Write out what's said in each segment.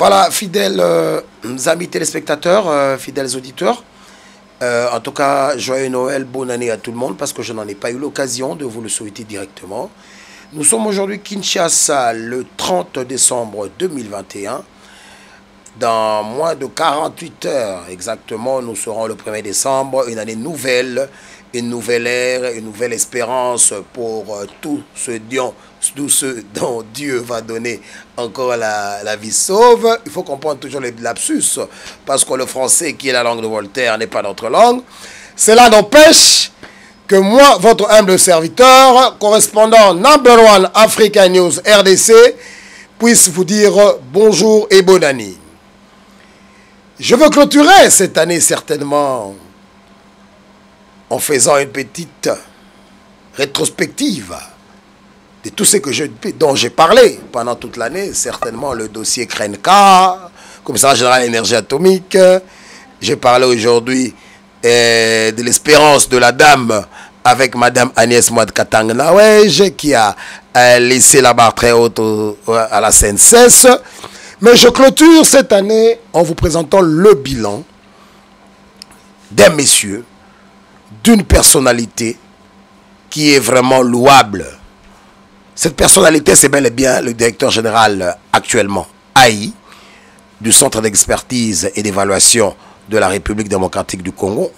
Voilà, fidèles amis téléspectateurs, fidèles auditeurs. En tout cas, joyeux Noël, bonne année à tout le monde parce que je n'en ai pas eu l'occasion de vous le souhaiter directement. Nous sommes aujourd'hui Kinshasa le 30 décembre 2021. Dans moins de 48 heures exactement, nous serons le 1er décembre, une année nouvelle, une nouvelle ère, une nouvelle espérance pour tous ceux dont Dieu va donner encore la vie sauve. Il faut comprendre toujours les lapsus, parce que le français, qui est la langue de Voltaire, n'est pas notre langue. Cela n'empêche que moi, votre humble serviteur, correspondant number one Africa News RDC, puisse vous dire bonjour et bonne année. Je veux clôturer cette année certainement en faisant une petite rétrospective de tout ce dont j'ai parlé pendant toute l'année. Certainement le dossier Krenka, Commissariat général énergie atomique. J'ai parlé aujourd'hui de l'espérance de la dame avec Madame Agnès Mouad Katang-Nawej qui a laissé la barre très haute à la CNCS. Mais je clôture cette année en vous présentant le bilan d'un monsieur, d'une personnalité qui est vraiment louable. Cette personnalité, c'est bel et bien le directeur général actuellement, AI, du Centre d'expertise et d'évaluation de la République démocratique du Congo,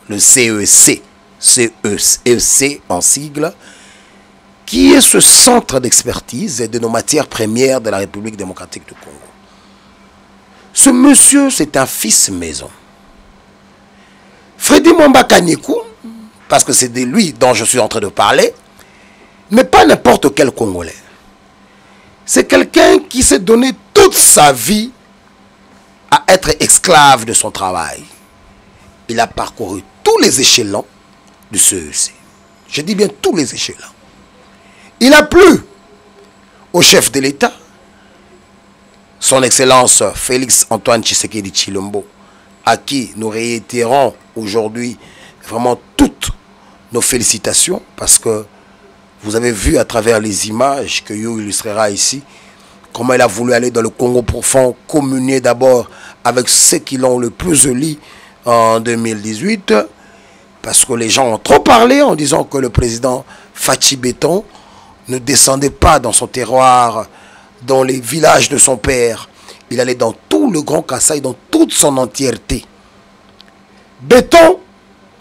le CEC, CEC en sigle, qui est ce centre d'expertise de nos matières premières de la République démocratique du Congo. Ce monsieur, c'est un fils maison. Freddy Mwamba Kanyekou, parce que c'est de lui dont je suis en train de parler, n'est pas n'importe quel Congolais. C'est quelqu'un qui s'est donné toute sa vie à être esclave de son travail. Il a parcouru tous les échelons du CEC. Je dis bien tous les échelons. Il a plu au chef de l'État, son Excellence Félix Antoine Tshisekedi Tshilombo, à qui nous réitérons aujourd'hui vraiment toutes nos félicitations, parce que vous avez vu à travers les images que You illustrera ici, comment il a voulu aller dans le Congo profond, communier d'abord avec ceux qui l'ont le plus élu en 2018, parce que les gens ont trop parlé en disant que le président Fachi Béton ne descendait pas dans son terroir, dans les villages de son père. Il allait dans tout le Grand Kasaï, dans toute son entièreté. Béton,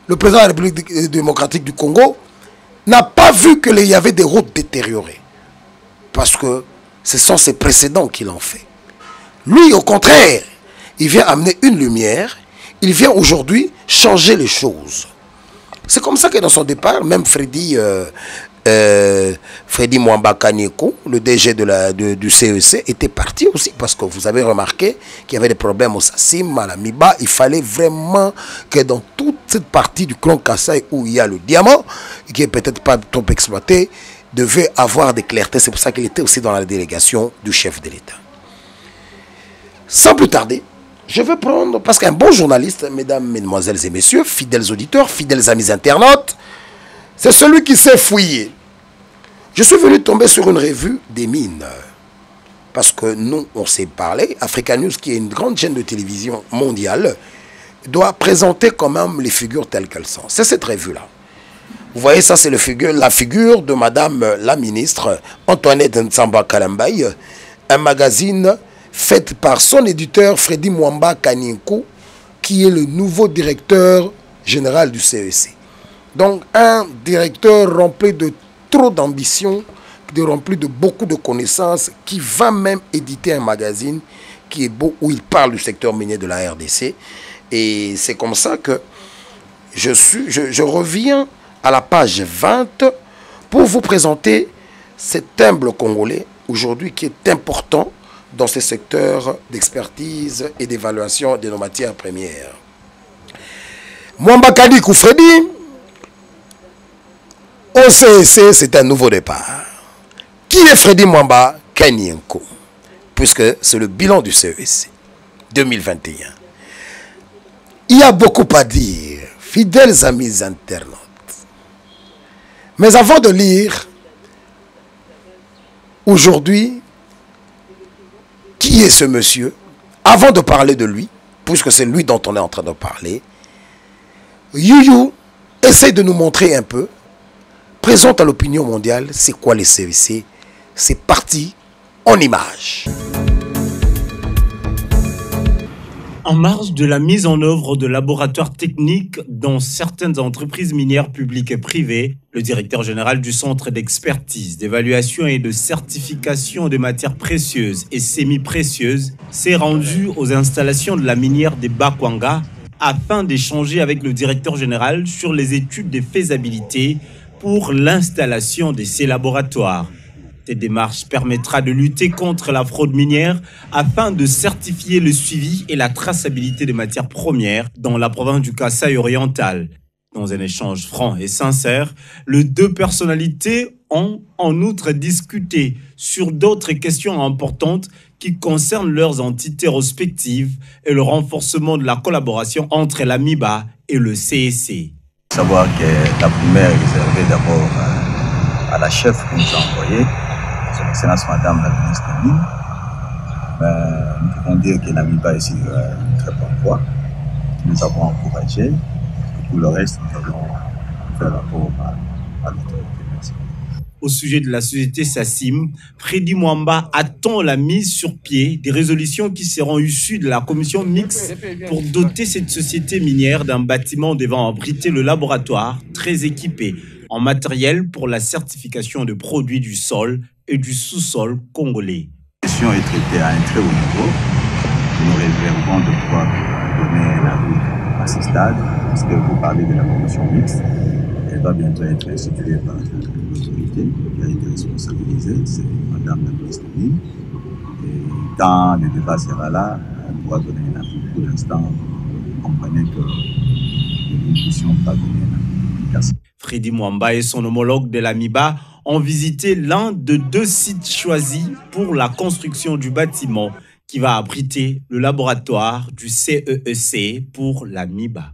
le président de la République démocratique du Congo, n'a pas vu qu'il y avait des routes détériorées. Parce que ce sont ses précédents qui l'ont fait. Lui, au contraire, il vient amener une lumière. Il vient aujourd'hui changer les choses. C'est comme ça que dans son départ, même Freddy Mwamba Kanyekou, le DG du CEC, était parti aussi parce que vous avez remarqué qu'il y avait des problèmes au Sassim, à la Miba. Il fallait vraiment que dans toute cette partie du clan Kasaï où il y a le diamant, qui est peut-être pas trop exploité, devait avoir des clartés. C'est pour ça qu'il était aussi dans la délégation du chef de l'État. Sans plus tarder, je vais prendre, parce qu'un bon journaliste, mesdames, mesdemoiselles et messieurs, fidèles auditeurs, fidèles amis internautes, c'est celui qui s'est fouillé. Je suis venu tomber sur une revue des mines. Parce que nous, on s'est parlé. Africa News, qui est une grande chaîne de télévision mondiale, doit présenter quand même les figures telles qu'elles sont. C'est cette revue-là. Vous voyez, ça, c'est la figure de madame la ministre Antoinette Ntsamba Kalambaye, un magazine fait par son éditeur Freddy Mwamba Kanyekou, qui est le nouveau directeur général du CEC. Donc, un directeur rempli de trop d'ambition, rempli de beaucoup de connaissances, qui va même éditer un magazine qui est beau, où il parle du secteur minier de la RDC. Et c'est comme ça que je reviens à la page 20 pour vous présenter cet humble Congolais, aujourd'hui, qui est important dans ce secteur d'expertise et d'évaluation de nos matières premières. Mwamba Kanyekou Freddy, au CEC, c'est un nouveau départ. Qui est Freddy Mwamba Kanyekou? Puisque c'est le bilan du CEC 2021. Il y a beaucoup à dire, fidèles amis internautes. Mais avant de lire, aujourd'hui, qui qui est ce monsieur? Avant de parler de lui, puisque c'est lui dont on est en train de parler, Youyou essaye de nous montrer un peu, présente à l'opinion mondiale, c'est quoi les CEC. C'est parti en images. En marge de la mise en œuvre de laboratoires techniques dans certaines entreprises minières publiques et privées, le directeur général du Centre d'expertise, d'évaluation et de certification des matières précieuses et semi-précieuses s'est rendu aux installations de la minière des Bakwanga afin d'échanger avec le directeur général sur les études de faisabilité pour l'installation de ces laboratoires. Cette démarche permettra de lutter contre la fraude minière afin de certifier le suivi et la traçabilité des matières premières dans la province du Kasaï oriental. Dans un échange franc et sincère, les deux personnalités ont en outre discuté sur d'autres questions importantes qui concernent leurs entités respectives et le renforcement de la collaboration entre la MIBA et le CEC. Savoir que la première est réservée d'abord à la chef qui nous a envoyé, son Excellence Madame la ministre des Mines. Nous pouvons dire que la MIBA est sur une très bonne voie. Nous avons encouragé. Pour le reste, nous allons faire rapport à l'autorité. Merci. Au sujet de la société Sassim, Freddy Mwamba attend la mise sur pied des résolutions qui seront issues de la commission mixte pour doter cette société minière d'un bâtiment devant abriter le laboratoire très équipé en matériel pour la certification de produits du sol et du sous-sol congolais. La question est traitée à un très haut niveau. Nous rêverons de pouvoir donner la route à ce stade, parce que vous parlez de la commission mixte. Elle va bientôt être instituée par l'autorité qui a été responsabilisée, c'est Madame la ministre des Mines. Et quand le débat sera là, on pourra donner un avis. Pour l'instant, vous comprenez que nous ne puissions pas donner un avis. Freddy Mwamba et son homologue de la MIBA ont visité l'un de deux sites choisis pour la construction du bâtiment qui va abriter le laboratoire du CEC pour la MIBA.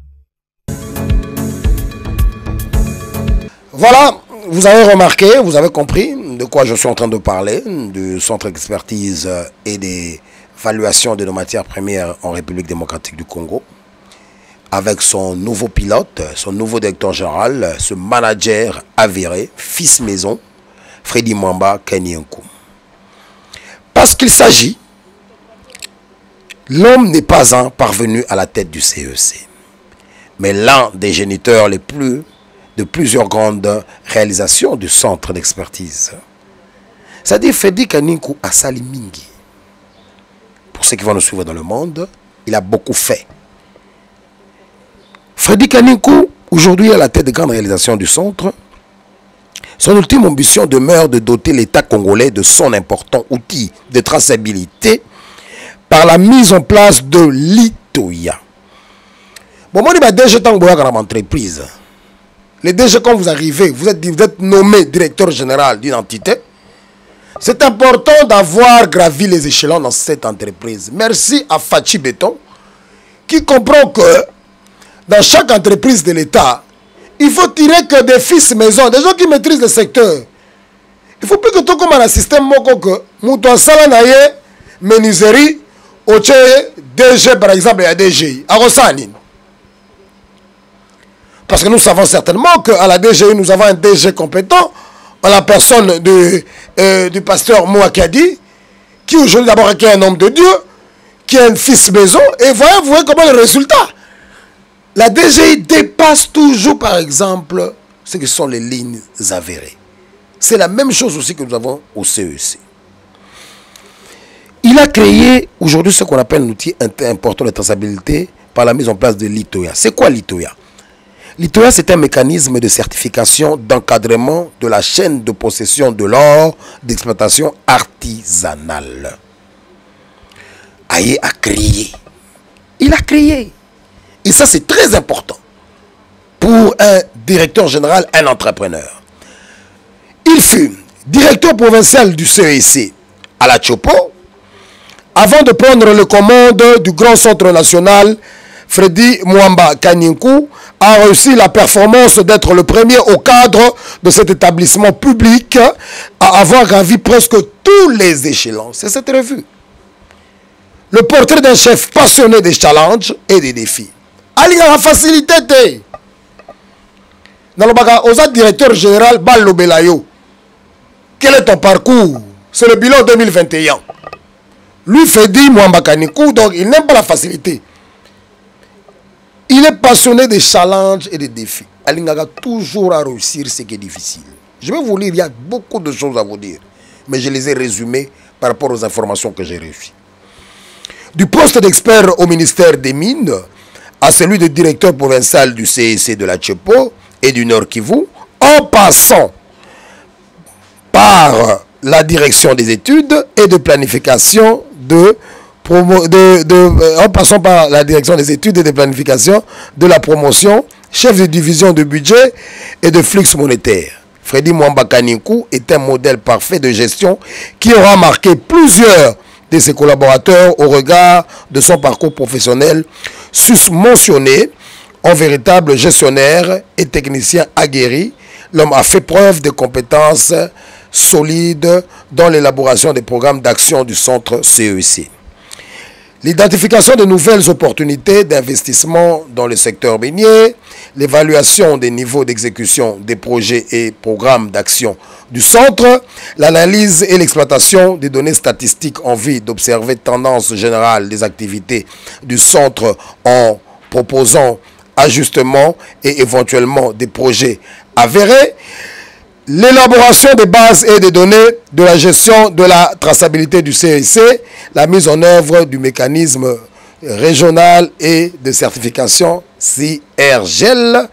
Voilà, vous avez remarqué, vous avez compris de quoi je suis en train de parler, du centre d'expertise et d'évaluation de nos matières premières en République démocratique du Congo, avec son nouveau pilote, son nouveau directeur général, ce manager avéré, fils maison, Freddy Mwamba Kanyenkou. Parce qu'il s'agit, l'homme n'est pas un parvenu à la tête du CEC, mais l'un des géniteurs de plusieurs grandes réalisations du centre d'expertise. C'est-à-dire Freddy Kanyenkou a sali mingi. Pour ceux qui vont nous suivre dans le monde, il a beaucoup fait. Freddy Kanyenkou, aujourd'hui à la tête des grandes réalisations du centre, son ultime ambition demeure de doter l'État congolais de son important outil de traçabilité par la mise en place de l'ITOIA. Bon, moi, je suis DG dans l'entreprise. Les DG, quand vous arrivez, vous êtes nommé directeur général d'une entité. C'est important d'avoir gravi les échelons dans cette entreprise. Merci à Fachi Béton, qui comprend que dans chaque entreprise de l'État, il faut tirer que des fils maison, des gens qui maîtrisent le secteur. Il ne faut plus que tout comme un système moko que Mouton Salanaye, menuiserie, Oche, DG par exemple, il y a DGI. À Rossani. Parce que nous savons certainement qu'à la DGI, nous avons un DG compétent, en la personne du pasteur Mouakadi, qui aujourd'hui d'abord est un homme de Dieu, qui est un fils maison, et vous voyez comment le résultat. La DGI dépasse toujours, par exemple, ce que sont les lignes avérées. C'est la même chose aussi que nous avons au CEC. Il a créé aujourd'hui ce qu'on appelle un outil important de traçabilité par la mise en place de l'ITOIA. C'est quoi l'ITOIA? L'ITOIA, c'est un mécanisme de certification d'encadrement de la chaîne de possession de l'or d'exploitation artisanale. Aïe a créé. Il a créé. Et ça, c'est très important pour un directeur général, un entrepreneur. Il fut directeur provincial du CEC à la Chopo avant de prendre le commande du grand centre national. Freddy Mwamba Kanyenkou a réussi la performance d'être le premier au cadre de cet établissement public à avoir gravi presque tous les échelons. C'est cette revue. le portrait d'un chef passionné des challenges et des défis. Alingaka facilité. Nalobaka, osa directeur général Balobelayo. Quel est ton parcours? C'est le bilan 2021. Lui fait dire Mwamba Kanikou, donc il n'aime pas la facilité. Il est passionné des challenges et des défis. Alingaka toujours à réussir ce qui est difficile. Je vais vous lire, il y a beaucoup de choses à vous dire. Mais je les ai résumées par rapport aux informations que j'ai reçues. Du poste d'expert au ministère des Mines à celui de directeur provincial du CEC de la Tchepo et du Nord Kivu, en passant par la direction des études et de planification en passant par la direction des études et de planification de la promotion, chef de division de budget et de flux monétaire. Freddy Mwamba Kanikou est un modèle parfait de gestion qui aura marqué plusieurs de ses collaborateurs au regard de son parcours professionnel susmentionné. En véritable gestionnaire et technicien aguerri, l'homme a fait preuve de compétences solides dans l'élaboration des programmes d'action du centre CEC. L'identification de nouvelles opportunités d'investissement dans le secteur minier, l'évaluation des niveaux d'exécution des projets et programmes d'action du centre, l'analyse et l'exploitation des données statistiques en vue d'observer tendance générale des activités du centre en proposant ajustements et éventuellement des projets avérés, l'élaboration des bases et des données de la gestion de la traçabilité du CEC, la mise en œuvre du mécanisme régional et de certification CIRGEL,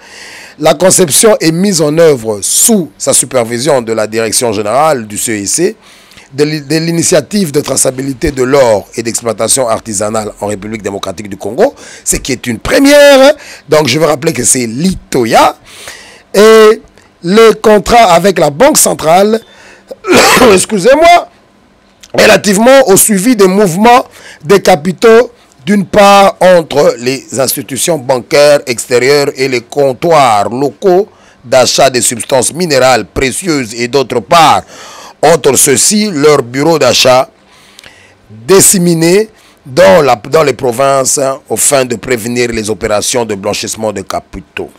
la conception et mise en œuvre sous sa supervision de la direction générale du CEC, de l'initiative de traçabilité de l'or et d'exploitation artisanale en République démocratique du Congo, ce qui est une première. Donc je veux rappeler que c'est l'ITOYA. Et le contrat avec la Banque centrale, excusez-moi, relativement au suivi des mouvements des capitaux, d'une part entre les institutions bancaires extérieures et les comptoirs locaux d'achat des substances minérales précieuses et d'autre part entre ceux-ci, leurs bureaux d'achat disséminés dans les provinces aux fins de prévenir les opérations de blanchissement de capitaux.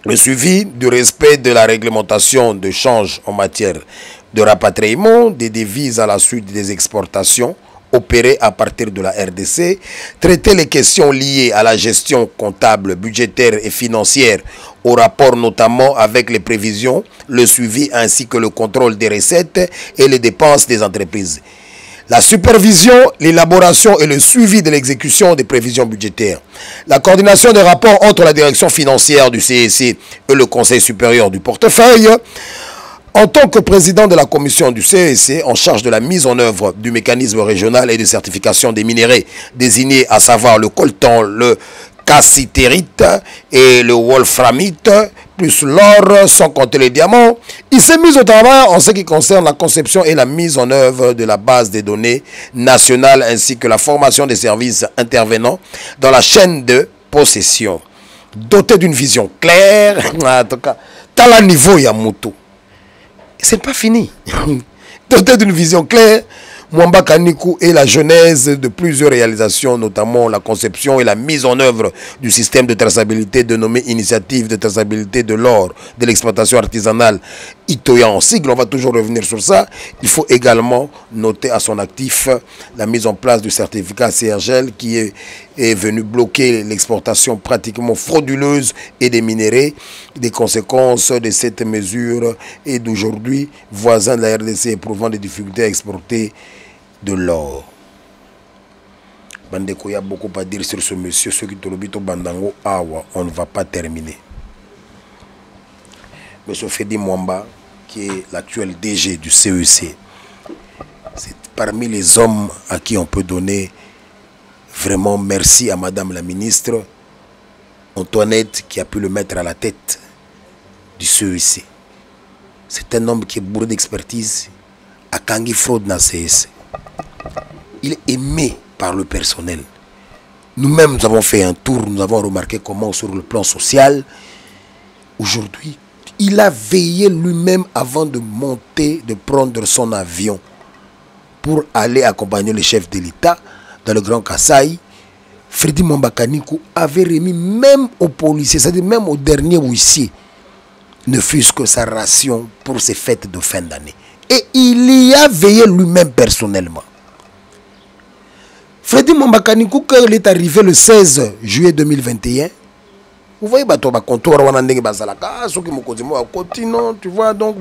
Le suivi du respect de la réglementation de change en matière de rapatriement des devises à la suite des exportations opérées à partir de la RDC, traiter les questions liées à la gestion comptable, budgétaire et financière au rapport notamment avec les prévisions, le suivi ainsi que le contrôle des recettes et les dépenses des entreprises. La supervision, l'élaboration et le suivi de l'exécution des prévisions budgétaires. La coordination des rapports entre la direction financière du CEC et le Conseil supérieur du portefeuille. En tant que président de la commission du CEC en charge de la mise en œuvre du mécanisme régional et de certification des minéraux désignés à savoir le coltan, le cassitérite et le wolframite, plus l'or, sans compter les diamants, il s'est mis au travail en ce qui concerne la conception et la mise en œuvre de la base des données nationales ainsi que la formation des services intervenants dans la chaîne de possession. Doté d'une vision claire, en tout cas, à la niveau Yamuto. C'est pas fini. Doté d'une vision claire, Mwamba Kanikou est la genèse de plusieurs réalisations, notamment la conception et la mise en œuvre du système de traçabilité dénommé Initiative de traçabilité de l'or de l'exploitation artisanale ITOYA en sigle. On va toujours revenir sur ça. Il faut également noter à son actif la mise en place du certificat CIRGEL qui est venu bloquer l'exportation pratiquement frauduleuse et des minéraux. Des conséquences de cette mesure et d'aujourd'hui, voisins de la RDC éprouvant des difficultés à exporter de l'or. Bandeko, il y a beaucoup à dire sur ce monsieur, ceux qui te bandango awa, on ne va pas terminer. Monsieur Freddy Mwamba, qui est l'actuel DG du CEC, c'est parmi les hommes à qui on peut donner vraiment merci à Madame la ministre Antoinette qui a pu le mettre à la tête du CEC. C'est un homme qui est bourré d'expertise à Kangi Fraude dans CEC. Il est aimé par le personnel. Nous-mêmes, nous avons fait un tour, nous avons remarqué comment sur le plan social, aujourd'hui, il a veillé lui-même avant de monter, de prendre son avion pour aller accompagner le chef de l'État dans le Grand Kasaï, Freddy Mwamba-Kanikou avait remis même aux policiers, c'est-à-dire même au dernier huissier, ne fût-ce que sa ration pour ses fêtes de fin d'année. Et il y a veillé lui-même personnellement. Freddy Mwamba-Kanikou, quand il est arrivé le 16 juillet 2021, vous voyez, tu vois, donc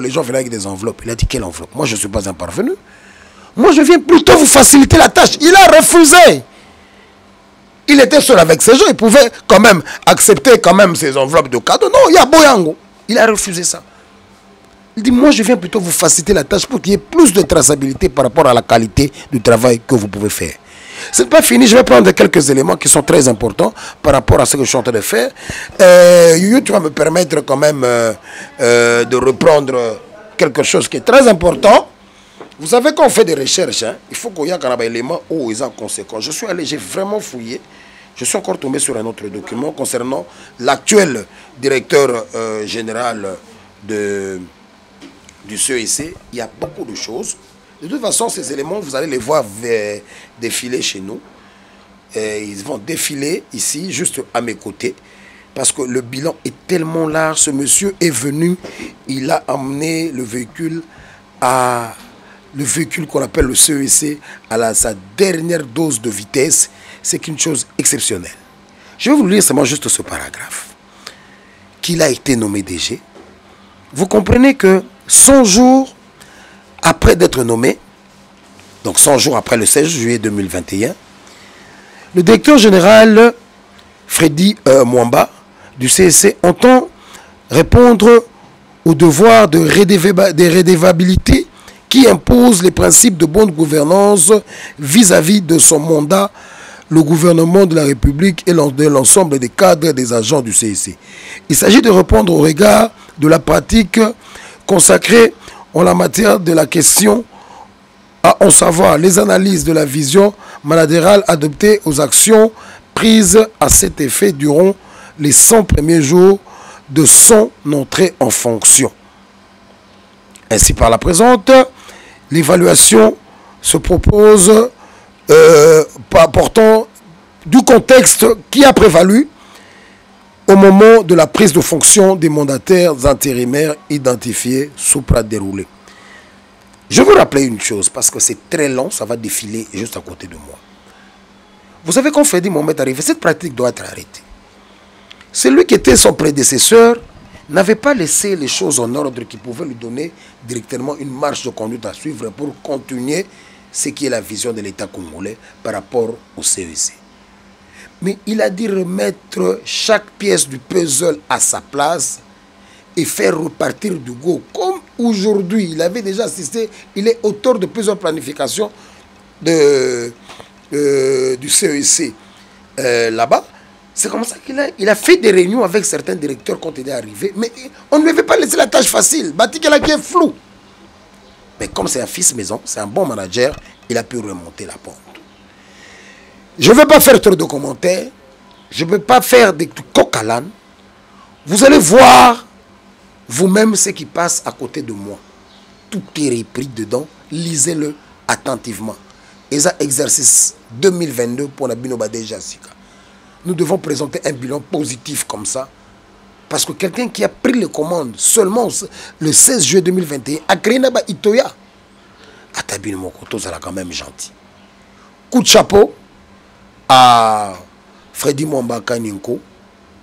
les gens venaient avec des enveloppes. Il a dit, quelle enveloppe? Moi, je ne suis pas un parvenu. Moi, je viens plutôt vous faciliter la tâche. Il a refusé. Il était seul avec ses gens. Il pouvait quand même accepter quand même ces enveloppes de cadeaux. Non, il y a Boyango. Il a refusé ça. Il dit, moi, je viens plutôt vous faciliter la tâche pour qu'il y ait plus de traçabilité par rapport à la qualité du travail que vous pouvez faire. Ce n'est pas fini, je vais prendre quelques éléments qui sont très importants par rapport à ce que je suis en train de faire. Youyou, tu vas me permettre quand même de reprendre quelque chose qui est très important. Vous savez, quand on fait des recherches, hein, il faut qu'il y ait un élément où ils sont conséquents. Je suis allé, j'ai vraiment fouillé. Je suis encore tombé sur un autre document concernant l'actuel directeur général du CEC. Il y a beaucoup de choses. De toute façon, ces éléments, vous allez les voir défiler chez nous. Ils vont défiler ici, juste à mes côtés. Parce que le bilan est tellement large. Ce monsieur est venu, il a amené le véhicule qu'on appelle le CEC à sa dernière dose de vitesse. C'est une chose exceptionnelle. Je vais vous lire seulement juste ce paragraphe. Qu'il a été nommé DG. Vous comprenez que 100 jours après d'être nommé, donc 100 jours après le 16 juillet 2021, le directeur général Freddy Mwamba du CEC entend répondre au devoir de redevabilité qui impose les principes de bonne gouvernance vis-à-vis de son mandat, le gouvernement de la République et de l'ensemble des cadres et des agents du CEC. Il s'agit de répondre au regard de la pratique consacrée en la matière de la question à en savoir les analyses de la vision managériale adoptée aux actions prises à cet effet durant les 100 premiers jours de son entrée en fonction. Ainsi par la présente, l'évaluation se propose portant du contexte qui a prévalu au moment de la prise de fonction des mandataires intérimaires identifiés supra-déroulés. Je veux rappeler une chose, parce que c'est très long, ça va défiler juste à côté de moi. Vous savez, quand Freddy Mwamba est arrivé, cette pratique doit être arrêtée. Celui qui était son prédécesseur n'avait pas laissé les choses en ordre qui pouvaient lui donner directement une marche de conduite à suivre pour continuer ce qui est la vision de l'État congolais par rapport au CEC. Mais il a dit remettre chaque pièce du puzzle à sa place et faire repartir du go. Comme aujourd'hui, il avait déjà assisté, il est auteur de plusieurs planifications du CEC là-bas. C'est comme ça qu'il a fait des réunions avec certains directeurs quand il est arrivé. Mais on ne lui avait pas laissé la tâche facile. Batikela qui est flou. Mais comme c'est un fils maison, c'est un bon manager, il a pu remonter la pente. Je ne vais pas faire trop de commentaires. Je ne vais pas faire des coq à l'âne. Vous allez voir vous-même ce qui passe à côté de moi. Tout est repris dedans. Lisez-le attentivement. ESA exercice 2022 pour la Binobade Jessica. Nous devons présenter un bilan positif comme ça. Parce que quelqu'un qui a pris les commandes seulement le 16 juillet 2021 a créé Naba Itoya. Atabine Mokoto, ça l'a quand même gentil. Coup de chapeau à Freddy Mwamba-Kanikou.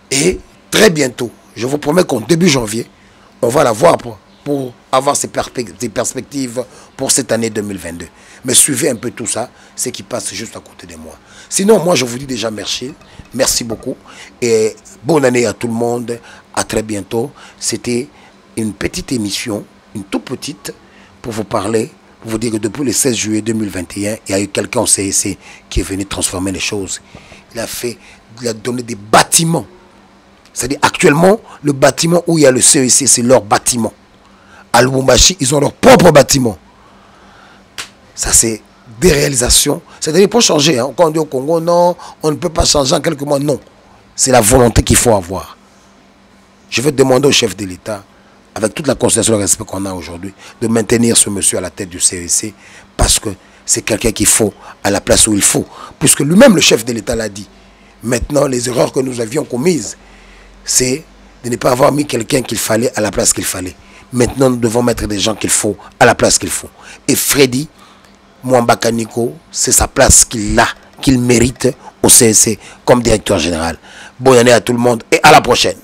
Et très bientôt, je vous promets qu'en début janvier, on va la voir pour avoir ces perspectives pour cette année 2022. Mais suivez un peu tout ça, ce qui passe juste à côté de moi. Sinon, moi, je vous dis déjà merci. Merci beaucoup. Et bonne année à tout le monde. À très bientôt. C'était une petite émission, une toute petite, pour vous parler, pour vous dire que depuis le 16 juillet 2021, il y a eu quelqu'un au CEC qui est venu transformer les choses. Il a donné des bâtiments. C'est-à-dire, actuellement, le bâtiment où il y a le CEC, c'est leur bâtiment. À Lubumbashi, ils ont leur propre bâtiment. Ça, c'est des réalisations. C'est-à-dire, pour changer, hein, quand on dit au Congo, non, on ne peut pas changer en quelques mois. Non. C'est la volonté qu'il faut avoir. Je vais demander au chef de l'État avec toute la considération et le respect qu'on a aujourd'hui, de maintenir ce monsieur à la tête du CEC, parce que c'est quelqu'un qu'il faut à la place où il faut. Puisque lui-même, le chef de l'État l'a dit. Maintenant, les erreurs que nous avions commises, c'est de ne pas avoir mis quelqu'un qu'il fallait à la place qu'il fallait. Maintenant, nous devons mettre des gens qu'il faut à la place qu'il faut. Et Freddy Mwambaka Nico, c'est sa place qu'il a, qu'il mérite au CEC comme directeur général. Bonne année à tout le monde et à la prochaine.